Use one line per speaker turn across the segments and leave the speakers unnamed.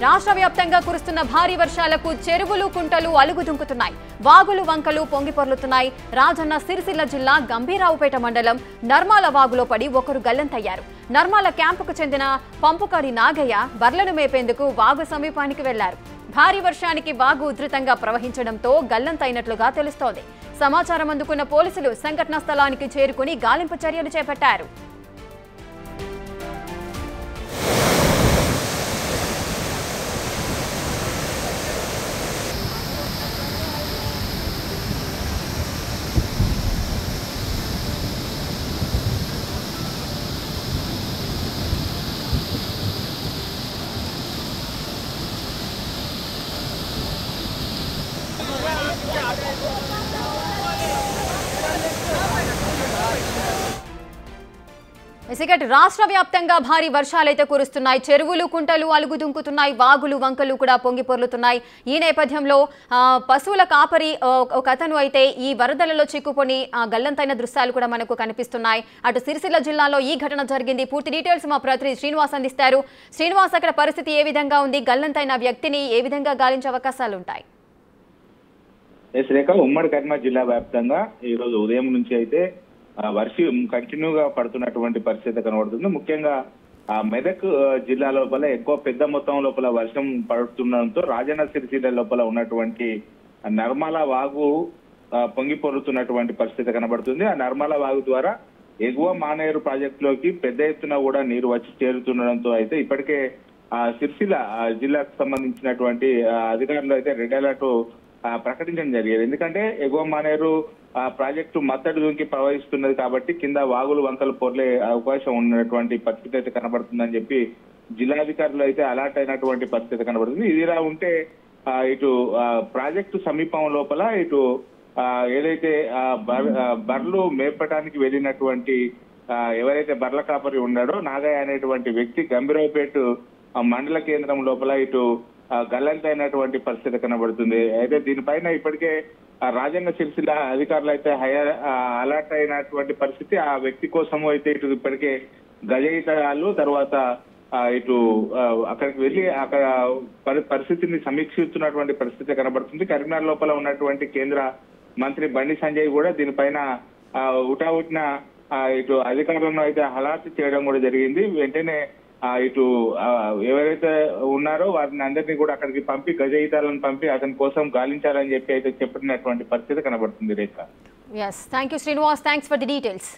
రాష్ట్ర వ్యాప్తంగా కురుస్తున్న భారీ వర్షాలకు చెరువులు కుంటలు అలుగుదుంకుతున్నాయి. వాగులు వంకలు పొంగిపొర్లుతున్నాయి. రాజన్న సిరిసిల్ల జిల్లా గంభీరావుపేట మండలం నర్మాల వాగులో పడి ఒకరు గల్లంతయ్యారు. నర్మాల క్యాంపుకు చెందిన పంపుకాడి నాగయ్య బర్లను మేపేందుకు వాగు సమీపానికి వెళ్లారు. భారీ వర్షానికి వాగు ఉధృతంగా ప్రవహించడంతో గల్లంతైనట్లుగా తెలుస్తోంది. సమాచారం అందుకున్న పోలీసులు సంఘటనా స్థలానికి చేరుకుని గాలింపు చర్యలు చేపట్టారు. రాష్ట్ర వ్యాప్తంగా భారీ వర్షాలైతే కురుస్తున్నాయి. చెరువులు కుంటలు అలుగుదుంకుతున్నాయి. వాగులు వంకలు కూడా పొంగి పొర్లుతున్నాయి. ఈ నేపథ్యంలో పశువుల కాపరి ఒక అతను అయితే ఈ వరదలలో చిక్కుకొని గల్లంతైన దృశ్యాలు కూడా మనకు కనిపిస్తున్నాయి. అటు సిరిసిల్ల జిల్లాలో ఈ ఘటన జరిగింది. పూర్తి డీటెయిల్స్ మా ప్రతినిధి శ్రీనివాస్ అందిస్తారు. శ్రీనివాస్, అక్కడ పరిస్థితి ఏ విధంగా ఉంది? గల్లంతైన వ్యక్తిని ఏ విధంగా గాలించే అవకాశాలు ఉంటాయి?
ఉమ్మడి కరీంనగర్ జిల్లా వ్యాప్తంగా ఈ రోజు ఉదయం నుంచి అయితే వర్షం కంటిన్యూగా పడుతున్నటువంటి పరిస్థితి కనబడుతుంది. ముఖ్యంగా మెదక్ జిల్లా లోపల ఎక్కువ పెద్ద మొత్తం లోపల వర్షం పడుతుండడంతో రాజన్న సిరిసిల్ల లోపల ఉన్నటువంటి నర్మల వాగు పొంగి పొరుతున్నటువంటి పరిస్థితి కనబడుతుంది. ఆ నర్మల వాగు ద్వారా ఎగువ మానేరు ప్రాజెక్టులోకి పెద్ద ఎత్తున కూడా నీరు వచ్చి చేరుతుండడంతో అయితే ఇప్పటికే సిరిసిల్ల జిల్లాకు సంబంధించినటువంటి అధికారులు అయితే రెడ్ అలర్ట్ ప్రకటించడం జరిగింది. ఎందుకంటే ఎగువ మానేరు ప్రాజెక్టు మత్తడి దూకి ప్రవహిస్తున్నది కాబట్టి కింద వాగులు వంకలు పొర్లే అవకాశం ఉన్నటువంటి పరిస్థితి అయితే కనబడుతుందని చెప్పి జిల్లాధికారులు అయితే అలర్ట్ అయినటువంటి పరిస్థితి కనబడుతుంది. ఇదిలా ఉంటే ఇటు ప్రాజెక్టు సమీపం లోపల ఇటు ఏదైతే బర్లు మేపటానికి వెళ్ళినటువంటి ఎవరైతే బర్ల కాపరి ఉన్నాడో నాగయ్య అనేటువంటి వ్యక్తి గంభీరావుపేట మండల కేంద్రం లోపల ఇటు గల్లంతైనటువంటి పరిస్థితి కనబడుతుంది. అయితే దీనిపైన ఇప్పటికే రాజన్న సిరిసిల్ల అధికారులు అయితే అలర్ట్ అయినటువంటి పరిస్థితి. ఆ వ్యక్తి కోసము అయితే ఇటు ఇప్పటికే గజయితలు తర్వాత ఇటు అక్కడికి వెళ్ళి అక్కడ పరిస్థితిని సమీక్షిస్తున్నటువంటి పరిస్థితి కనబడుతుంది. కరీంనగర్ లోపల ఉన్నటువంటి కేంద్ర మంత్రి బండి సంజయ్ కూడా దీనిపైన ఉటావుటిన ఇటు అధికారులను అయితే అలర్ట్ చేయడం కూడా జరిగింది. వెంటనే ఇటు ఎవరైతే ఉన్నారో వారిని అందరినీ కూడా అక్కడికి పంపి గజయితాలను పంపి అతని కోసం గాలించాలని చెప్పి అయితే చెప్పినటువంటి పరిస్థితి కనబడుతుంది. రేఖ.
Yes, thank you Srinivas. Thanks for the details.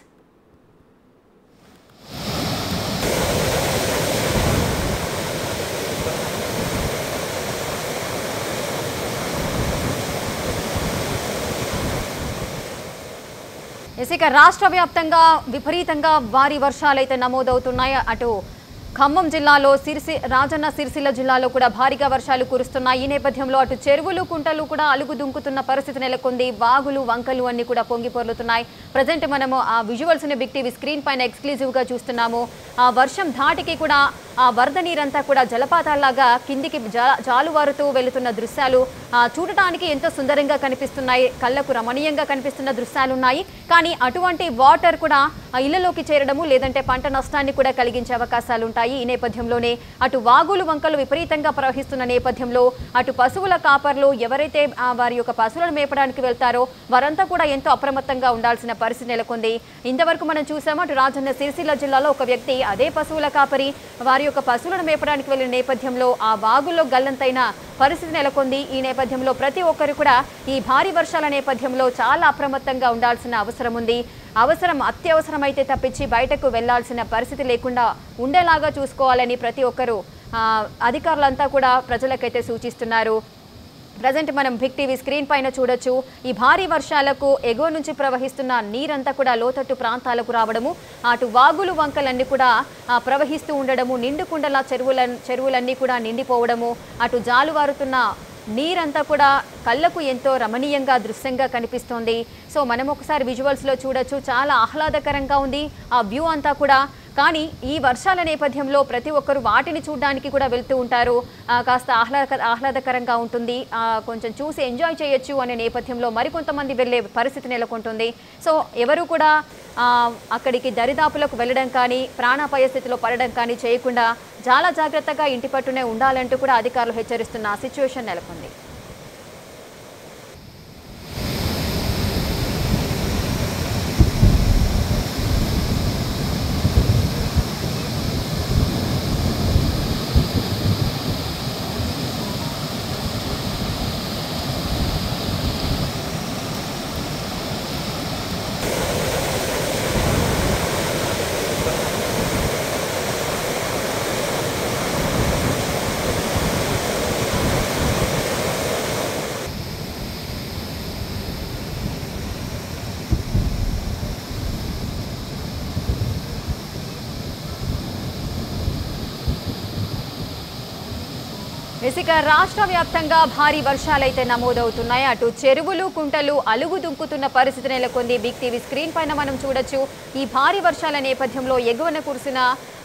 ఇక రాష్ట్ర వ్యాప్తంగా విపరీతంగా భారీ వర్షాలైతే నమోదవుతున్నాయి. అటు ఖమ్మం జిల్లాలో రాజన్న సిరిసిల్ల జిల్లాలో కూడా భారీగా వర్షాలు కురుస్తున్నాయి. ఈ నేపథ్యంలో అటు చెరువులు కుంటలు కూడా అలుగుదుంకుతున్న పరిస్థితి నెలకొంది. వాగులు వంకలు అన్ని కూడా పొంగి పొర్లుతున్నాయి. ప్రజెంట్ మనము ఆ విజువల్స్ ని బిగ్ టీవీ స్క్రీన్ పైన ఎక్స్క్లూజివ్ గా చూస్తున్నాము. ఆ వర్షం ధాటికి కూడా ఆ వరద నీరంతా కూడా జలపాతాల్లాగా కిందికి జాలువారుతూ వెళుతున్న దృశ్యాలు చూడటానికి ఎంతో సుందరంగా కనిపిస్తున్నాయి. కళ్ళకు రమణీయంగా కనిపిస్తున్న దృశ్యాలున్నాయి. కానీ అటువంటి వాటర్ కూడా ఇళ్లలోకి చేరడము లేదంటే పంట నష్టాన్ని కూడా కలిగించే అవకాశాలు ఉంటాయి. ఈ నేపథ్యంలోనే అటు వాగులు వంకలు విపరీతంగా ప్రవహిస్తున్న నేపథ్యంలో అటు పశువుల కాపర్లు ఎవరైతే వారి యొక్క పశువులను మేపడానికి వెళ్తారో వారంతా కూడా ఎంతో అప్రమత్తంగా ఉండాల్సిన పరిస్థితి నెలకొంది. ఇంతవరకు మనం చూసాము అటు రాజన్న సిరిసిల్ల జిల్లాలో ఒక వ్యక్తి అదే పశువుల కాపరి వారి యొక్క పశువులను మేపడానికి వెళ్లిన నేపథ్యంలో ఆ వాగుల్లో గల్లంతైన పరిస్థితి నెలకొంది. ఈ నేపథ్యంలో ప్రతి ఒక్కరు కూడా ఈ భారీ వర్షాల నేపథ్యంలో చాలా అప్రమత్తంగా ఉండాల్సిన అవసరం ఉంది. అత్యవసరమైతే తప్పించి బయటకు వెళ్లాల్సిన పరిస్థితి లేకుండా ఉండేలాగా చూసుకోవాలని ప్రతి ఒక్కరూ అధికారులంతా కూడా ప్రజలకైతే సూచిస్తున్నారు. ప్రజెంట్ మనం బిగ్ టీవీ స్క్రీన్ పైన చూడొచ్చు. ఈ భారీ వర్షాలకు ఎగువ నుంచి ప్రవహిస్తున్న నీరంతా కూడా లోతట్టు ప్రాంతాలకు రావడము, అటు వాగులు వంకలన్నీ కూడా ప్రవహిస్తూ ఉండడము, నిండుకుండలా చెరువులన్నీ కూడా నిండిపోవడము, అటు జాలువారుతున్న నీరంతా కూడా కళ్ళకు ఎంతో రమణీయంగా దృశ్యంగా కనిపిస్తోంది. సో మనం ఒకసారి విజువల్స్లో చూడొచ్చు. చాలా ఆహ్లాదకరంగా ఉంది ఆ వ్యూ అంతా కూడా. కానీ ఈ వర్షాల నేపథ్యంలో ప్రతి ఒక్కరు వాటిని చూడడానికి కూడా వెళ్తూ ఉంటారు. కాస్త ఆహ్లాదకరంగా ఉంటుంది, కొంచెం చూసి ఎంజాయ్ చేయొచ్చు అనే నేపథ్యంలో మరికొంతమంది వెళ్ళే పరిస్థితి నెలకొంటుంది. సో ఎవరు కూడా అక్కడికి దరిదాపులకు వెళ్ళడం కానీ ప్రాణాపాయ స్థితిలో పడడం కానీ చేయకుండా చాలా జాగ్రత్తగా ఇంటి పట్టునే ఉండాలంటూ కూడా అధికారులు హెచ్చరిస్తున్న సిచ్యువేషన్ నెలకొంది. ఇక రాష్ట్ర వ్యాప్తంగా భారీ వర్షాలైతే నమోదవుతున్నాయి. అటు చెరువులు కుంటలు అలుగు దుంకుతున్న పరిస్థితి నెలకొంది. బిగ్ టీవీ స్క్రీన్ పైన మనం చూడొచ్చు. ఈ భారీ వర్షాల నేపథ్యంలో ఎగువన కురిసిన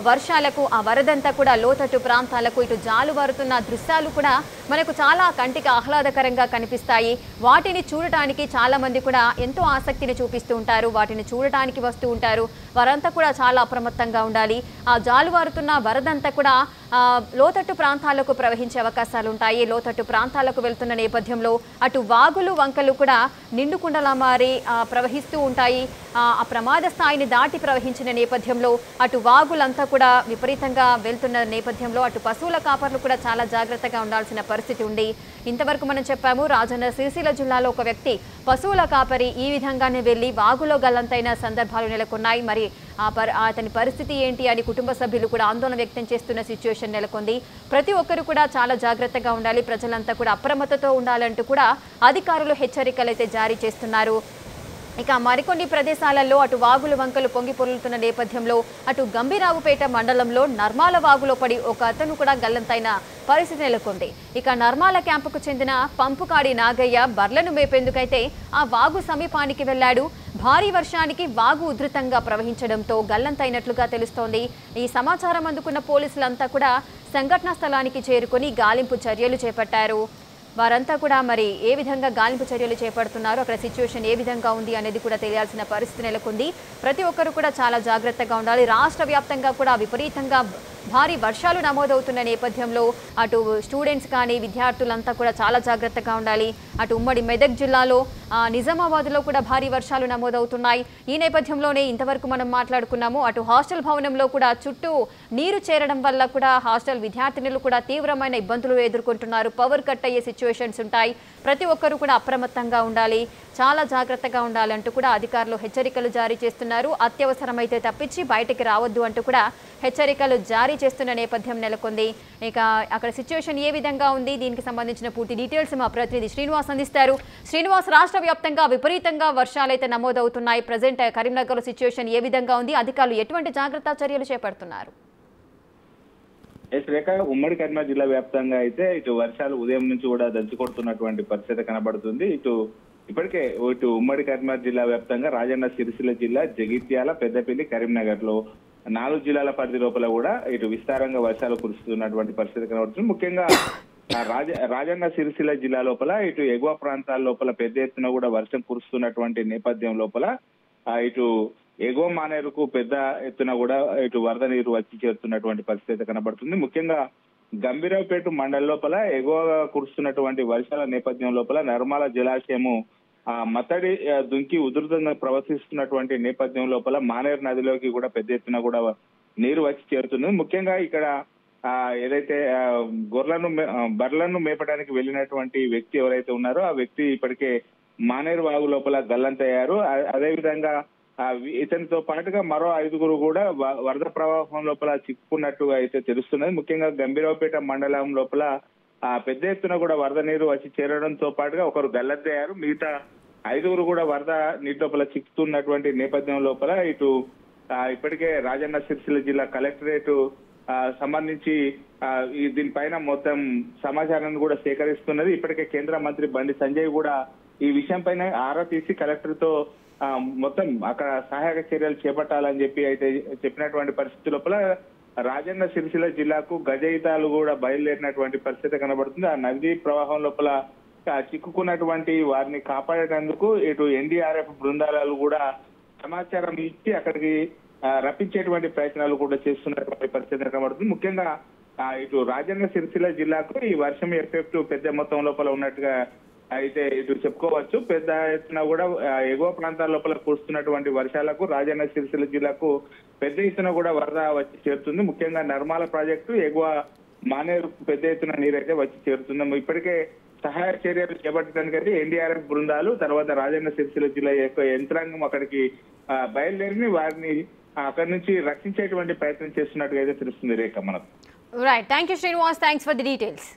వర్షాలకు ఆ వరదంతా కూడా లోతట్టు ప్రాంతాలకు ఇటు జాలువారుతున్న దృశ్యాలు కూడా మనకు చాలా కంటికి ఆహ్లాదకరంగా కనిపిస్తాయి. వాటిని చూడటానికి చాలా మంది కూడా ఎంతో ఆసక్తిని చూపిస్తూ ఉంటారు. వాటిని చూడటానికి వస్తూ ఉంటారు. వారంతా కూడా చాలా అప్రమత్తంగా ఉండాలి. ఆ జాలువారుతున్న వరదంతా కూడా లోతట్టు ప్రాంతాలకు ప్రవహించే అవకాశాలు ఉంటాయి. లోతట్టు ప్రాంతాలకు వెళ్తున్న నేపథ్యంలో అటు వాగులు వంకలు కూడా నిండుకుండలా మారి ప్రవహిస్తూ ఉంటాయి. ఆ ప్రమాద స్థాయిని దాటి ప్రవహించిన నేపథ్యంలో అటు వాగులంతా కూడా విపరీతంగా వెళ్తున్న నేపథ్యంలో అటు పశువుల కాపర్లు కూడా చాలా జాగ్రత్తగా ఉండాల్సిన పరిస్థితి ఉంది. ఇంతవరకు మనం చెప్పాము, రాజన్న సిరిసిల్ల జిల్లాలో ఒక వ్యక్తి పశువుల కాపరి ఈ విధంగానే వెళ్లి వాగులో గల్లంతైన సందర్భాలు నెలకొన్నాయి. మరి అతని పరిస్థితి ఏంటి అని కుటుంబ సభ్యులు కూడా ఆందోళన వ్యక్తం చేస్తున్న సిచ్యువేషన్ నెలకొంది. ప్రతి ఒక్కరు కూడా చాలా జాగ్రత్తగా ఉండాలి, ప్రజలంతా కూడా అప్రమత్తతో ఉండాలంటూ కూడా అధికారులు హెచ్చరికలు అయితే జారీ చేస్తున్నారు. ఇక మరికొన్ని ప్రదేశాలలో అటు వాగులు వంకలు పొంగి పొర్లుతున్న నేపథ్యంలో అటు గంభీరావుపేట మండలంలో నర్మాల వాగులో పడి ఒక అతను కూడా గల్లంతైన పరిస్థితి నెలకొంది. ఇక నర్మాల క్యాంపుకు చెందిన పంపుకాడి నాగయ్య బర్లను మేపేందుకైతే ఆ వాగు సమీపానికి వెళ్లాడు. భారీ వర్షానికి వాగు ఉధృతంగా ప్రవహించడంతో గల్లంతైనట్లుగా తెలుస్తోంది. ఈ సమాచారం అందుకున్న పోలీసులంతా కూడా సంఘటనా స్థలానికి చేరుకొని గాలింపు చర్యలు చేపట్టారు. వారంతా కూడా మరి ఏ విధంగా గాలింపు చర్యలు చేపడుతున్నారు, అక్కడ సిచ్యువేషన్ ఏ విధంగా ఉంది అనేది కూడా తెలియాల్సిన పరిస్థితి నెలకొంది. ప్రతి ఒక్కరు కూడా చాలా జాగ్రత్తగా ఉండాలి. రాష్ట్ర వ్యాప్తంగా కూడా విపరీతంగా భారీ వర్షాలు నమోదవుతున్న నేపథ్యంలో అటు స్టూడెంట్స్ కానీ విద్యార్థులంతా కూడా చాలా జాగ్రత్తగా ఉండాలి. అటు ఉమ్మడి మెదక్ జిల్లాలో నిజామాబాద్లో కూడా భారీ వర్షాలు నమోదవుతున్నాయి. ఈ నేపథ్యంలోనే ఇంతవరకు మనం మాట్లాడుకున్నాము. అటు హాస్టల్ భవనంలో కూడా చుట్టూ నీరు చేరడం వల్ల కూడా హాస్టల్ విద్యార్థినులు కూడా తీవ్రమైన ఇబ్బందులు ఎదుర్కొంటున్నారు. పవర్ కట్ అయ్యే సిచ్యువేషన్స్ ఉంటాయి. ప్రతి ఒక్కరు కూడా అప్రమత్తంగా ఉండాలి, చాలా జాగ్రత్తగా ఉండాలంటూ కూడా అధికారులు హెచ్చరికలు జారీ చేస్తున్నారు. అత్యవసరమైతే తప్పించి బయటికి రావద్దు అంటూ కూడా హెచ్చరికలు జారీ చేస్తున్న నేపథ్యం నెలకొంది. ఇక అక్కడ సిచ్యువేషన్ ఏ విధంగా ఉంది, దీనికి సంబంధించిన పూర్తి డీటెయిల్స్ మా ప్రతినిధి శ్రీనివాస్ అందిస్తారు. శ్రీనివాస్, రాష్ట్ర వ్యాప్తంగా విపరీతంగా వర్షాలైతే నమోదవుతున్నాయి. ప్రజెంట్ కరీంనగర్ సిచ్యువేషన్ ఏ విధంగా ఉంది, అధికారులు ఎటువంటి జాగ్రత్త చర్యలు చేపడుతున్నారు?
రేఖ, ఉమ్మడి కరీంనగర్ జిల్లా వ్యాప్తంగా అయితే ఇటు వర్షాలు ఉదయం నుంచి కూడా దంచి కొడుతున్నటువంటి పరిస్థితి కనబడుతుంది. ఇప్పటికే ఉమ్మడి కరీంనగర్ జిల్లా వ్యాప్తంగా రాజన్న సిరిసిల్ల జిల్లా, జగిత్యాల, పెద్దపల్లి, కరీంనగర్ లో 4 జిల్లాల పరిధి లోపల కూడా ఇటు విస్తారంగా వర్షాలు కురుస్తున్నటువంటి పరిస్థితి కనబడుతుంది. ముఖ్యంగా రాజన్న సిరిసిల్ల జిల్లా లోపల ఇటు ఎగువ ప్రాంతాల లోపల పెద్ద ఎత్తున కూడా వర్షం కురుస్తున్నటువంటి నేపథ్యం లోపల ఇటు ఎగువ మానేరుకు పెద్ద ఎత్తున కూడా ఇటు వరద నీరు వచ్చి చేరుతున్నటువంటి పరిస్థితి కనబడుతుంది. ముఖ్యంగా గంభీరావుపేట మండలం లోపల ఎగువగా కురుస్తున్నటువంటి వర్షాల నేపథ్యం లోపల నర్మాల జలాశయము మత్తడి దుంకి ఉధృతంగా ప్రవర్తిస్తున్నటువంటి నేపథ్యం లోపల మానేరు నదిలోకి కూడా పెద్ద ఎత్తున కూడా నీరు వచ్చి చేరుతుంది. ముఖ్యంగా ఇక్కడ ఏదైతే బర్లను మేపడానికి వెళ్ళినటువంటి వ్యక్తి ఎవరైతే ఉన్నారో ఆ వ్యక్తి ఇప్పటికే మానేరు వాగు లోపల గల్లంతయ్యారు. అదేవిధంగా ఇతనితో పాటుగా మరో 5గురు కూడా వరద ప్రవాహం లోపల చిక్కుకున్నట్టుగా అయితే తెలుస్తున్నది. ముఖ్యంగా గంభీరావుపేట మండలం లోపల పెద్ద ఎత్తున కూడా వరద నీరు వచ్చి చేరడంతో పాటుగా ఒకరు గల్లంతయ్యారు. మిగతా 5గురు కూడా వరద నీటి లోపల చిక్కుతున్నటువంటి నేపథ్యం లోపల ఇప్పటికే రాజన్న సిరిసిల్ల జిల్లా కలెక్టరేట్ సంబంధించి దీనిపైన మొత్తం సమాచారాన్ని కూడా సేకరిస్తున్నది. ఇప్పటికే కేంద్ర మంత్రి బండి సంజయ్ కూడా ఈ విషయం పైన ఆరా తీసి కలెక్టర్ తో మొత్తం అక్కడ సహాయక చర్యలు చేపట్టాలని చెప్పి అయితే చెప్పినటువంటి పరిస్థితి లోపల రాజన్న సిరిసిల్ల జిల్లాకు గజయితాలు కూడా బయలుదేరినటువంటి పరిస్థితి కనబడుతుంది. ఆ నదీ ప్రవాహం లోపల చిక్కుకున్నటువంటి వారిని కాపాడేందుకు ఇటు ఎన్డీఆర్ఎఫ్ బృందాలు కూడా సమాచారం ఇచ్చి అక్కడికి రప్పించేటువంటి ప్రయత్నాలు కూడా చేస్తున్నటువంటి పరిస్థితి కనబడుతుంది. ముఖ్యంగా ఇటు రాజన్న సిరిసిల్ల జిల్లాకు ఈ వర్షం ఎఫెక్ట్ పెద్ద మొత్తం లోపల ఉన్నట్టుగా అయితే ఇటు చెప్పుకోవచ్చు. పెద్ద ఎత్తున కూడా ఎగువ ప్రాంతాల లోపల కురుస్తున్నటువంటి వర్షాలకు రాజన్న సిరిసిల్ల జిల్లాకు పెద్ద ఎత్తున కూడా వరద వచ్చి చేరుతుంది. ముఖ్యంగా నర్మాల ప్రాజెక్టు ఎగువ మానేరు పెద్ద ఎత్తున నీరైతే వచ్చి చేరుతుంది. ఇప్పటికే సహాయ చర్యలు చేపట్టడానికైతే ఎన్డీఆర్ఎఫ్ బృందాలు, తర్వాత రాజన్న సిరిసిల్ల జిల్లా యొక్క యంత్రాంగం అక్కడికి బయలుదేరి వారిని అక్కడి నుంచి రక్షించేటువంటి ప్రయత్నం చేస్తున్నట్టుగా అయితే తెలుస్తుంది రేఖ మనకు.
Right, thank you Srinivas, thanks for the details.